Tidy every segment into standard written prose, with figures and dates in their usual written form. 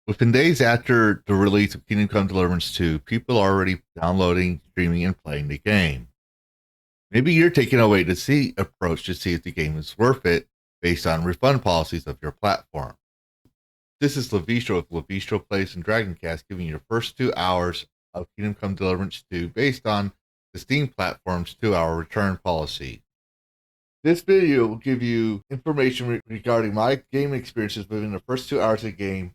Within days after the release of Kingdom Come Deliverance 2, people are already downloading, streaming, and playing the game. Maybe you're taking a wait to see approach to see if the game is worth it based on refund policies of your platform. This is Lavistro with Lavistro Plays and Dragoncast, giving you the first 2 hours of Kingdom Come Deliverance 2 based on the Steam platform's 2-hour return policy. This video will give you information regarding my game experiences within the first 2 hours of the game,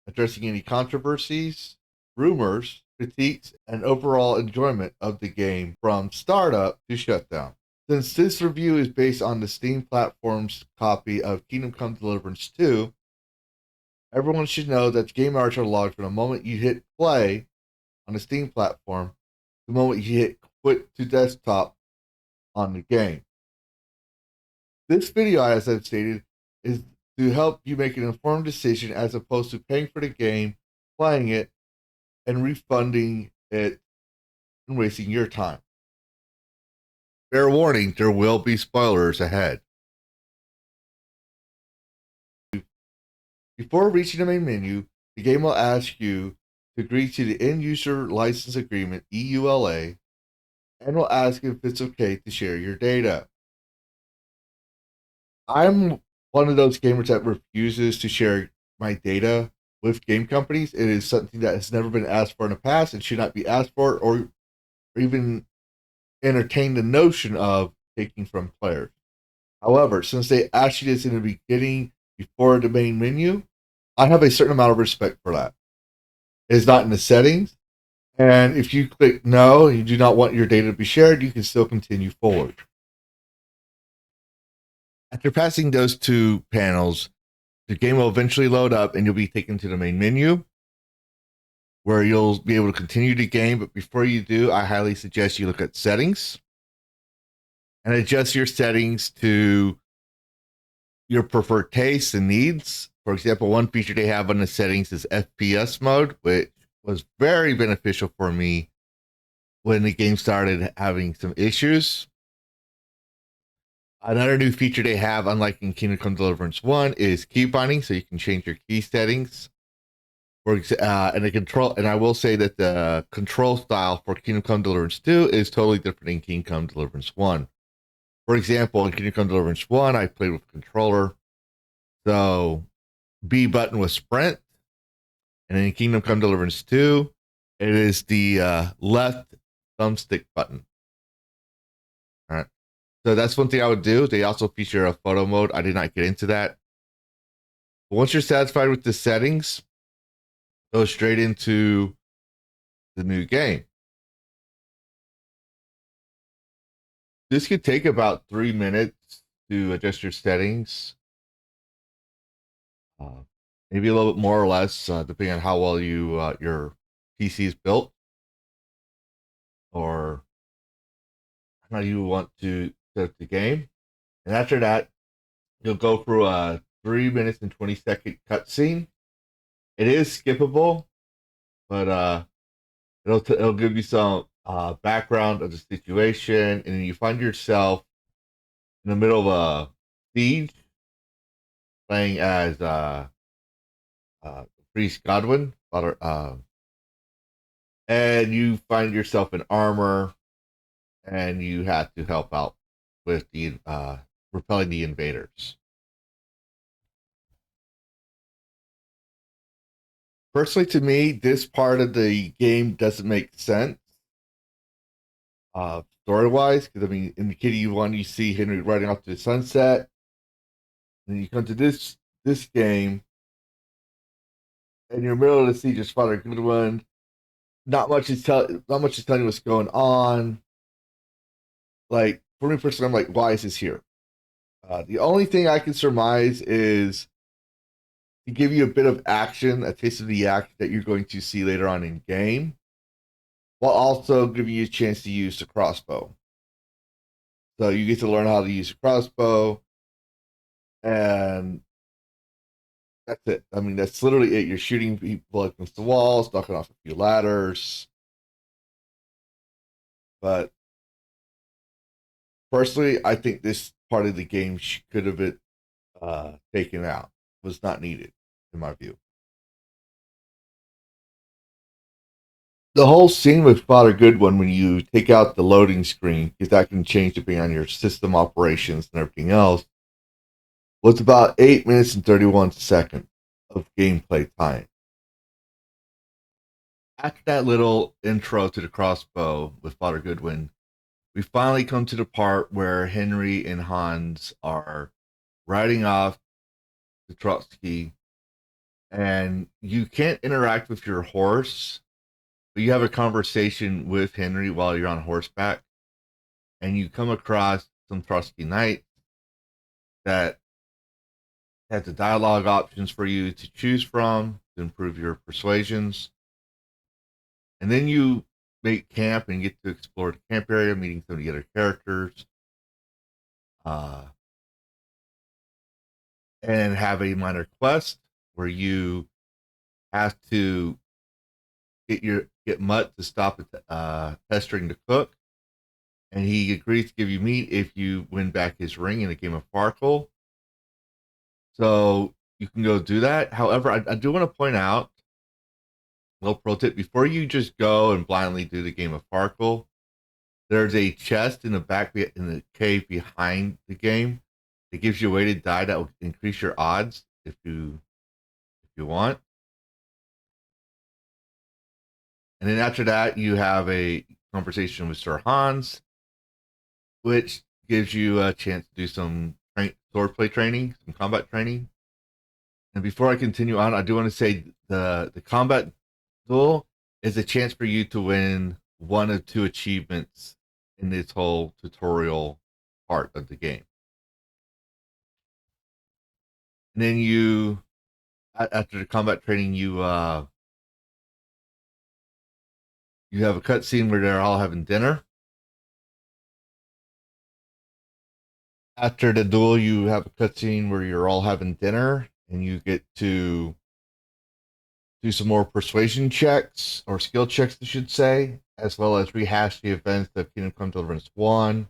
addressing any controversies, rumors, critiques, and overall enjoyment of the game from startup to shutdown. Since this review is based on the Steam platform's copy of Kingdom Come Deliverance 2, everyone should know that the game hours are logged from the moment you hit play on the Steam platform to the moment you hit quit to desktop on the game. This video, as I've stated, is to help you make an informed decision as opposed to paying for the game, playing it, and refunding it and wasting your time. Fair warning, there will be spoilers ahead. Before reaching the main menu, the game will ask you to agree to the End User License Agreement, EULA, and will ask if it's okay to share your data. I'm one of those gamers that refuses to share my data with game companies. It is something that has never been asked for in the past and should not be asked for or even entertain the notion of taking from players. However, since they asked you this in the beginning before the main menu, I have a certain amount of respect for that. It is not in the settings, and if you click no, you do not want your data to be shared, you can still continue forward. After passing those two panels, the game will eventually load up and you'll be taken to the main menu where you'll be able to continue the game. But before you do, I highly suggest you look at settings and adjust your settings to your preferred tastes and needs. For example, one feature they have on the settings is FPS mode, which was very beneficial for me when the game started having some issues. Another new feature they have, unlike in Kingdom Come Deliverance 1, is key binding, so you can change your key settings. And the control, and I will say that the control style for Kingdom Come Deliverance 2 is totally different in Kingdom Come Deliverance 1. For example, in Kingdom Come Deliverance 1, I played with a controller, so B button was sprint, and in Kingdom Come Deliverance 2, it is the left thumbstick button. All right. So that's one thing I would do. They also feature a photo mode. I did not get into that. But once you're satisfied with the settings, go straight into the new game. This could take about 3 minutes to adjust your settings. Maybe a little bit more or less, depending on how well your PC is built or how you want to set the game. And after that, you'll go through a 3 minutes and 20-second cutscene. It is skippable, but it'll give you some background of the situation, and you find yourself in the middle of a siege, playing as Priest Godwin, and you find yourself in armor, and you have to help out with the repelling the invaders. Personally, to me, this part of the game doesn't make sense story wise, because I mean, in the KCD1, you see Henry riding off to the sunset, and you come to this game, and you're in the middle of the siege, just Father Goodwin. Not much is telling you what's going on. Like for me personally, I'm like, why is this here? The only thing I can surmise is to give you a bit of action, a taste of the action that you're going to see later on in game, while also giving you a chance to use the crossbow. So you get to learn how to use a crossbow, and that's it. I mean, that's literally it. You're shooting people against the walls, knocking off a few ladders. But personally, I think this part of the game could have been taken out. Was not needed, in my view. The whole scene with Father Goodwin, when you take out the loading screen, because that can change depending on your system operations and everything else, was about 8 minutes and 31 seconds of gameplay time. After that little intro to the crossbow with Father Goodwin, we finally come to the part where Henry and Hans are riding off to Trotsky, and you can't interact with your horse, but you have a conversation with Henry while you're on horseback, and you come across some Trotsky knights that have the dialogue options for you to choose from to improve your persuasions. And then you make camp and get to explore the camp area, meeting some of the other characters, uh, and have a minor quest where you have to get Mutt to stop pestering the cook, and he agrees to give you meat if you win back his ring in a game of Farkle. So you can go do that. However, I do want to point out a little pro tip: before you just go and blindly do the game of Farkle, there's a chest in the back in the cave behind the game. It gives you a weighted die that will increase your odds if you want. And then after that, you have a conversation with Sir Hans, which gives you a chance to do some swordplay training, some combat training. And before I continue on, I do want to say the combat duel is a chance for you to win one of two achievements in this whole tutorial part of the game. And then after the combat training, you have a cutscene where they're all having dinner. After the duel, you have a cutscene where you're all having dinner, and you get to do some more persuasion checks or skill checks, I should say, as well as rehash the events of Kingdom Come Deliverance 1.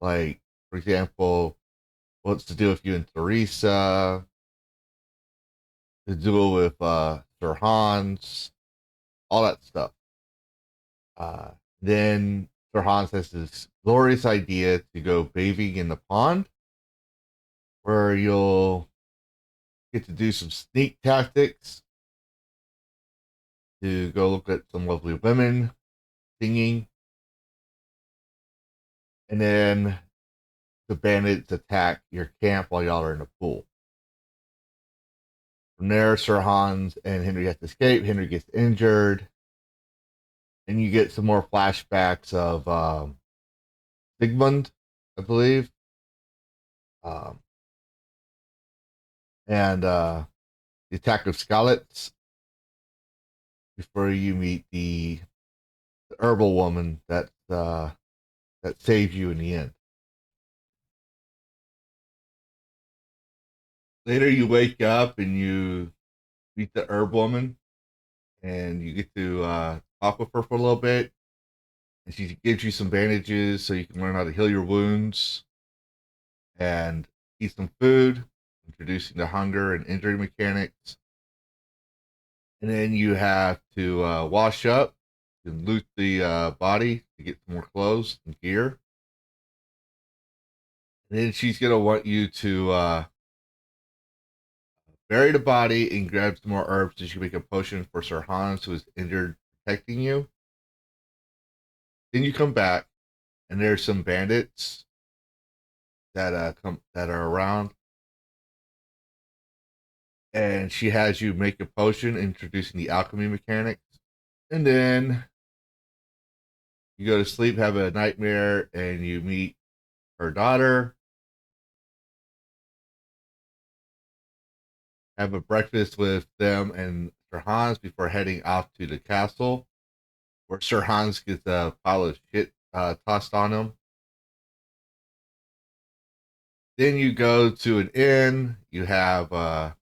Like, for example, what's to do with you and Teresa, the duel with Sir Hans, all that stuff. Uh, then Sir Hans has this glorious idea to go bathing in the pond, where you'll get to do some sneak tactics to go look at some lovely women singing. And then the bandits attack your camp while y'all are in the pool. From there, Sir Hans and Henry have to escape. Henry gets injured. And you get some more flashbacks of Sigmund, I believe. Um, and the attack of Skalitz before you meet the herbal woman that saves you in the end. Later, you wake up and you meet the herb woman, and you get to talk with her for a little bit, and she gives you some bandages so you can learn how to heal your wounds and eat some food, introducing the hunger and injury mechanics. And then you have to wash up and loot the body to get some more clothes and gear. And then she's gonna want you to bury the body and grab some more herbs so she can make a potion for Sir Hans, who is injured, protecting you. Then you come back, and there's some bandits that are around, and she has you make a potion, introducing the alchemy mechanics. And then you go to sleep, have a nightmare, and you meet her daughter. Have a breakfast with them and Sir Hans before heading off to the castle, where Sir Hans gets a pile of shit tossed on him. Then you go to an inn. You have a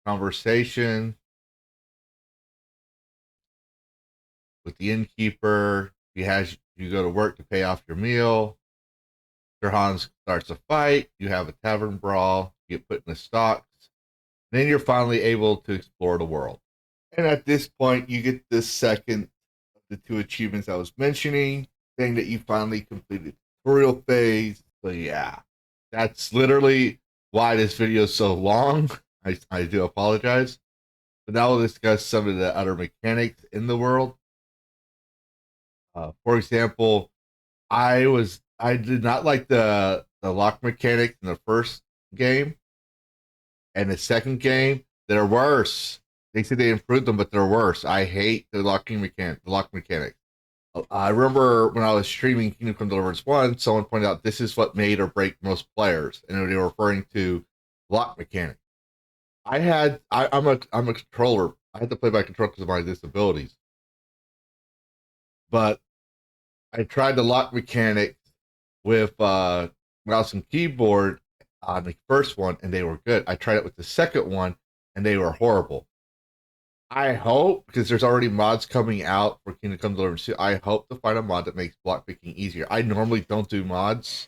conversation with the innkeeper. He has you go to work to pay off your meal. Sir Hans starts a fight. You have a tavern brawl. You get put in the stocks. Then you're finally able to explore the world. And at this point, you get the second of the two achievements I was mentioning, saying that you finally completed the tutorial phase. So yeah, that's literally why this video is so long. I do apologize. But now we'll discuss some of the other mechanics in the world. For example, I did not like the lock mechanics in the first game, and the second game they're worse. They say they improved them, but they're worse. I hate the lock mechanics. I remember when I was streaming Kingdom Come Deliverance 1, someone pointed out this is what made or break most players, and they were referring to lock mechanics. I'm a controller. I had to play by controller because of my disabilities. But I tried the lock mechanics with mouse and keyboard on the first one, and they were good. I tried it with the second one, and they were horrible. I hope, because there's already mods coming out for Kingdom Come Deliverance 2, I hope to find a mod that makes block picking easier. I normally don't do mods.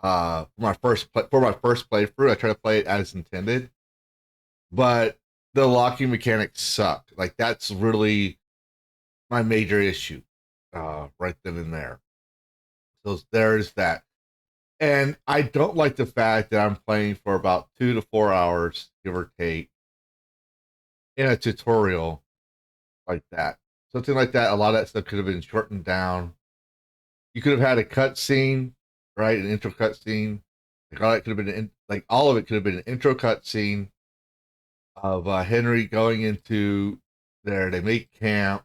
For my first playthrough, I try to play it as intended, but the locking mechanics suck. Like that's really my major issue, right then and there. So there's that. And I don't like the fact that I'm playing for about 2 to 4 hours, give or take, in a tutorial like that. Something like that, a lot of that stuff could have been shortened down. You could have had a cutscene, right? An intro cutscene. Like all that could have been like all of it could have been an intro cutscene of Henry going into there. They make camp.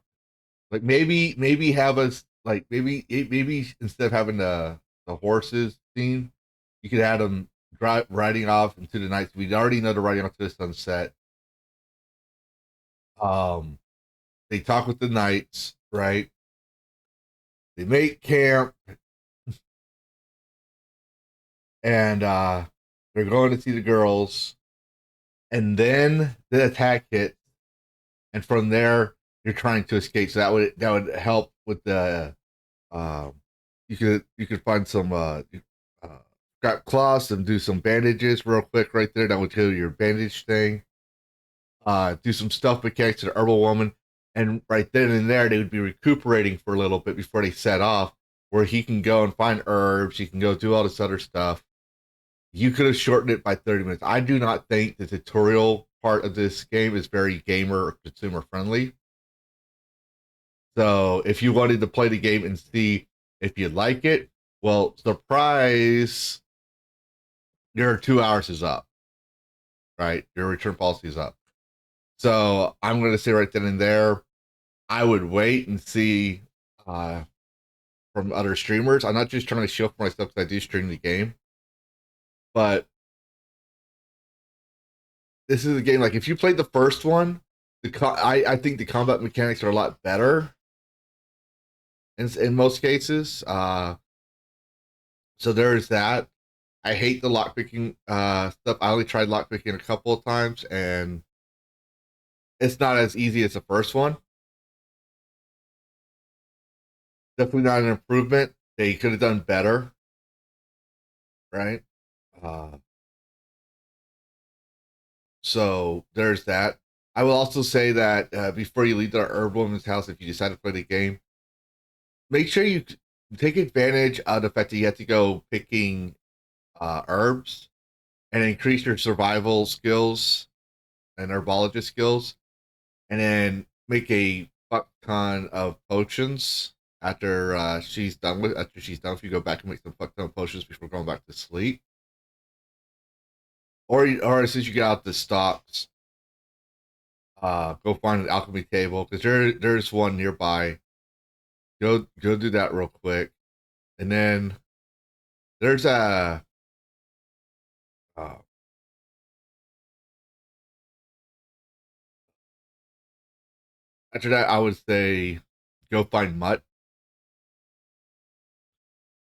Like maybe have us like maybe instead of having the horses scene, you could have them riding off into the night. We already know they're riding off to the sunset. Um, they talk with the knights, right? They make camp, and they're going to see the girls, and then the attack hits, and from there you're trying to escape. So that would help with the um, you could find some scrap cloths and do some bandages real quick right there. That would kill your bandage thing. Do some stuff mechanics to the herbal woman, and right then and there they would be recuperating for a little bit before they set off, where he can go and find herbs. He can go do all this other stuff. You could have shortened it by 30 minutes. I do not think the tutorial part of this game is very gamer or consumer friendly. So if you wanted to play the game and see if you like it, well, surprise, your 2 hours is up, right? Your return policy is up. So I'm going to say right then and there, I would wait and see uh, from other streamers. I'm not just trying to show for myself because I do stream the game, but this is a game like if you played the first one, I think the combat mechanics are a lot better in most cases. So there's that. I hate the lockpicking stuff. I only tried lockpicking a couple of times, and it's not as easy as the first one. Definitely not an improvement. They could have done better, right? Uh, so there's that. I will also say that before you leave the herb woman's house, if you decide to play the game, make sure you take advantage of the fact that you have to go picking herbs and increase your survival skills and herbologist skills, and then make a fuck ton of potions after she's done. If you go back and make some fuck ton of potions before going back to sleep, or as soon as you get out the stocks, go find an alchemy table because there's one nearby. Go do that real quick, and then there's a uh, after that I would say go find Mutt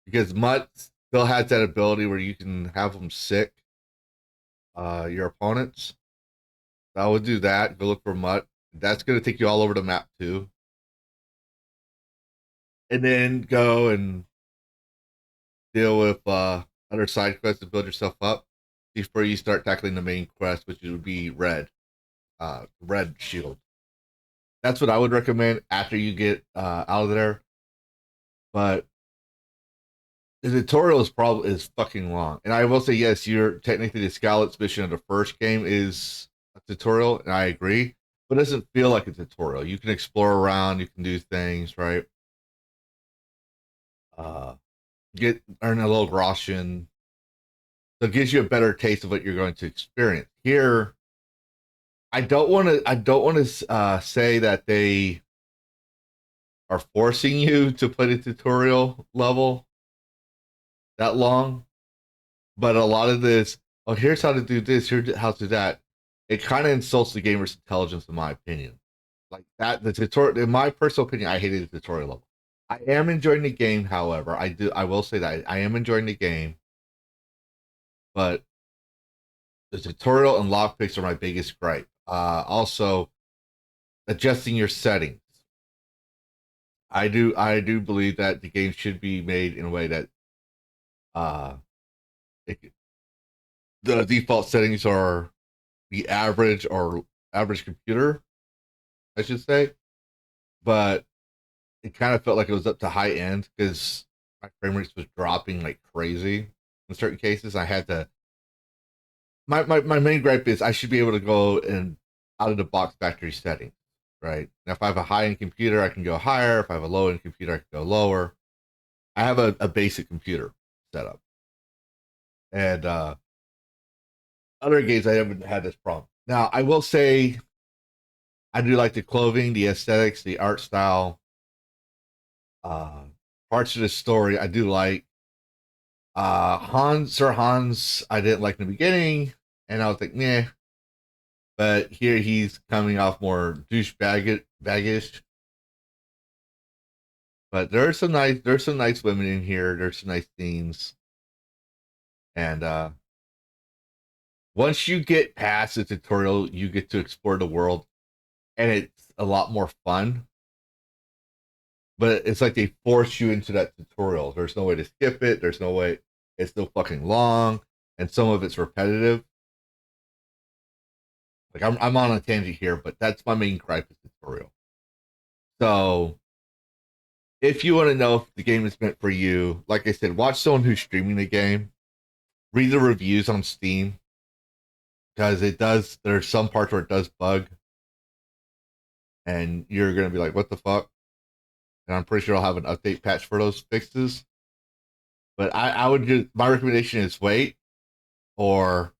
because Mutt still has that ability where you can have them sick your opponents. So I would do that. Go look for Mutt. That's gonna take you all over the map too, and then go and deal with other side quests to build yourself up. before you start tackling the main quest, which would be red shield. That's what I would recommend after you get out of there. But the tutorial is fucking long, and I will say yes, you're technically the Scouts mission of the first game is a tutorial, and I agree, but it doesn't feel like a tutorial. You can explore around, you can do things, right? Uh, earn a little groschen, so it gives you a better taste of what you're going to experience. Here, I don't want to say that they are forcing you to play the tutorial level that long, but a lot of this, oh, here's how to do this, here's how to do that. It kind of insults the gamer's intelligence, in my opinion. Like that, the tutorial, in my personal opinion, I hated the tutorial level. I am enjoying the game, however. I will say that I am enjoying the game, but the tutorial and lockpicks are my biggest gripe. Also, adjusting your settings. I do believe that the game should be made in a way that uh, it, the default settings are the average or average computer, I should say. But it kind of felt like it was up to high end because my frame rates was dropping like crazy in certain cases. I had to. My main gripe is I should be able to go in out of the box factory settings, right? Now, if I have a high end computer, I can go higher. If I have a low end computer, I can go lower. I have a basic computer setup, and other games I haven't had this problem. Now, I will say I do like the clothing, the aesthetics, the art style, uh, parts of the story. I do like Sir Hans. I didn't like in the beginning, and I was like, meh. But here he's coming off more baggish. But there's some nice women in here. There's some nice themes, and once you get past the tutorial, you get to explore the world, and it's a lot more fun. But it's like they force you into that tutorial. There's no way to skip it. There's no way. It's still fucking long, and some of it's repetitive. Like I'm on a tangent here, but that's my main gripe with tutorial. So if you want to know if the game is meant for you, like I said, watch someone who's streaming the game. Read the reviews on Steam because it does. There's some parts where it does bug, and you're gonna be like, "What the fuck?" And I'm pretty sure I'll have an update patch for those fixes. But I would just my recommendation is wait or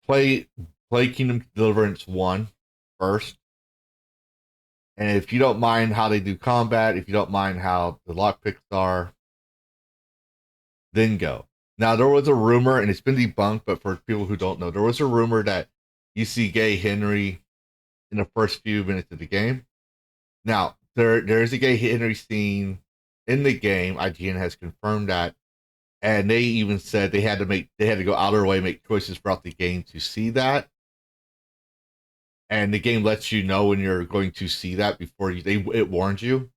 play play Kingdom Deliverance 1 first. And if you don't mind how they do combat, if you don't mind how the lockpicks are, then go. Now there was a rumor, and it's been debunked, but for people who don't know, there was a rumor that you see gay Henry in the first few minutes of the game. Now there is a gay Henry scene in the game. IGN has confirmed that, and they even said they had to go out of their way make choices throughout the game to see that. And the game lets you know when you're going to see that before it warns you.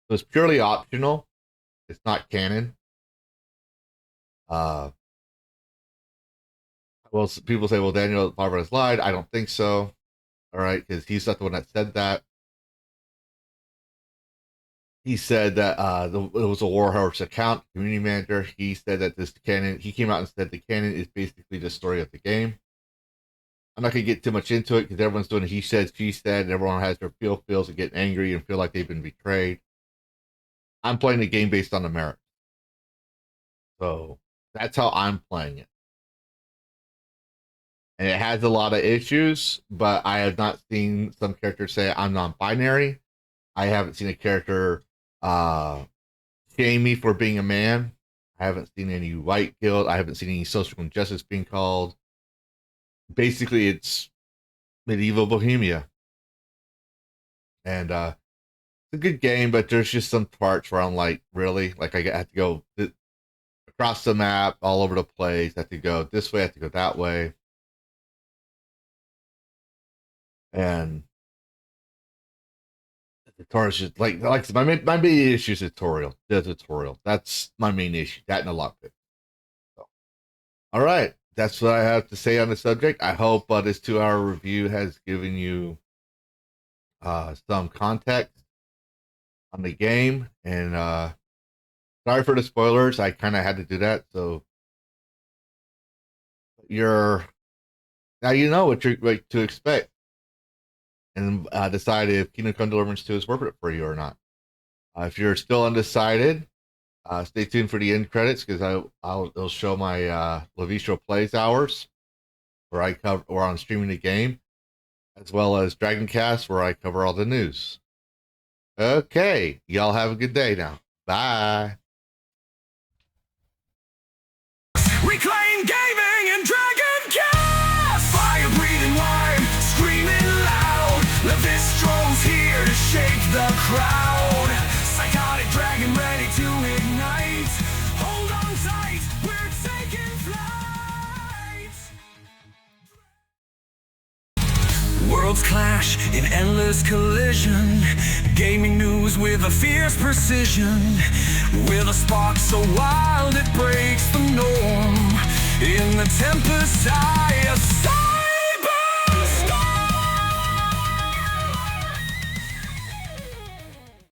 So it's purely optional. It's not canon. Uh, well, people say, well, Daniel Barber has lied. I don't think so. All right, because he's not the one that said that. He said that it was a Warhorse account community manager. He said that this canon. He came out and said the canon is basically the story of the game. I'm not gonna get too much into it because everyone's doing he said, she said, and everyone has their feels and get angry and feel like they've been betrayed. I'm playing the game based on the merit, so that's how I'm playing it. And it has a lot of issues, but I have not seen some characters say I'm non-binary. I haven't seen a character uh, shame me for being a man. I haven't seen any white guilt. I haven't seen any social injustice being called. Basically, it's medieval Bohemia, and it's a good game. But there's just some parts where I'm like, really, like I have to go across the map, all over the place. I have to go this way. I have to go that way, and the tutorial is just like my main issue is the tutorial. That's my main issue. That and a lockpick. So, all right. that's what I have to say on the subject. I hope this 2-hour review has given you some context on the game. And sorry for the spoilers. I kind of had to do that. So now you know what to expect, and decide if Kingdom Come Deliverance 2 is worth it for you or not. If you're still undecided, stay tuned for the end credits, because it'll show my Lavistro plays hours where I'm streaming the game, as well as Dragoncast where I cover all the news. Okay, y'all have a good day now. Bye. Reclaim gaming and Dragoncast! Fire breathing wide, screaming loud. Lavistro's here to shake the crowd. Psychotic dragon ready to ignite. Hold on tight, we're taking flight. Worlds clash in endless collision. Gaming news with a fierce precision. With a spark so wild it breaks the norm. In the tempest's eye,